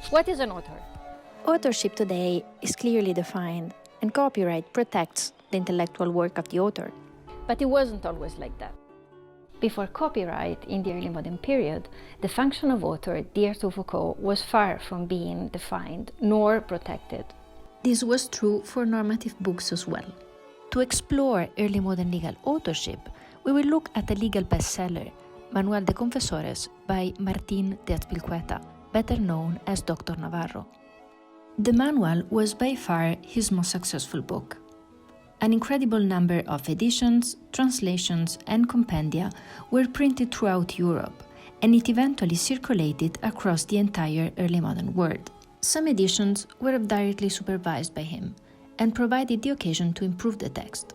What is an author? Authorship today is clearly defined, and copyright protects the intellectual work of the author. But it wasn't always like that. Before copyright, in the early modern period, the function of author, dear to Foucault, was far from being defined nor protected. This was true for normative books as well. To explore early modern legal authorship, we will look at the legal bestseller, Manual de Confesores by Martín de Azpilicueta, better known as Dr. Navarro. The manual was by far his most successful book. An incredible number of editions, translations, and compendia were printed throughout Europe, and it eventually circulated across the entire early modern world. Some editions were directly supervised by him and provided the occasion to improve the text.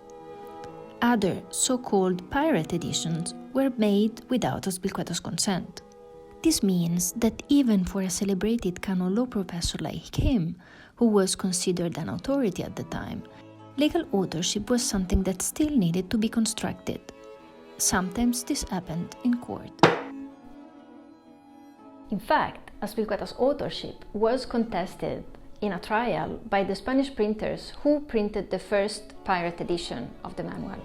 Other so-called pirate editions were made without Azpilicueta's consent. This means that even for a celebrated canon law professor like him, who was considered an authority at the time, legal authorship was something that still needed to be constructed. Sometimes this happened in court. In fact, Azpilicueta's authorship was contested in a trial by the Spanish printers who printed the first pirate edition of the manual.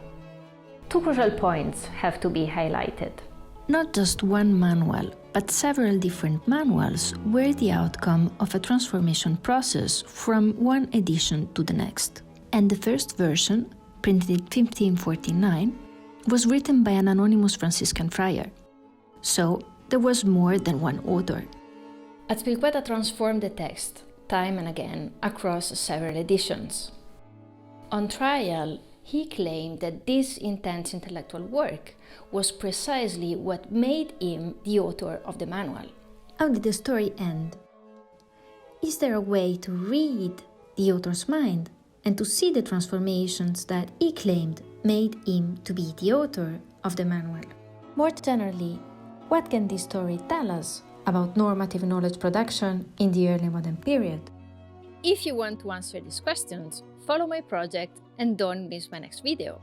Two crucial points have to be highlighted. Not just one manual, but several different manuals were the outcome of a transformation process from one edition to the next. And the first version, printed in 1549, was written by an anonymous Franciscan friar. So, there was more than one author. Azpilicueta transformed the text, time and again, across several editions. On trial, he claimed that this intense intellectual work was precisely what made him the author of the manual. How did the story end? Is there a way to read the author's mind and to see the transformations that he claimed made him to be the author of the manual? More generally, what can this story tell us about normative knowledge production in the early modern period? If you want to answer these questions, follow my project and don't miss my next video.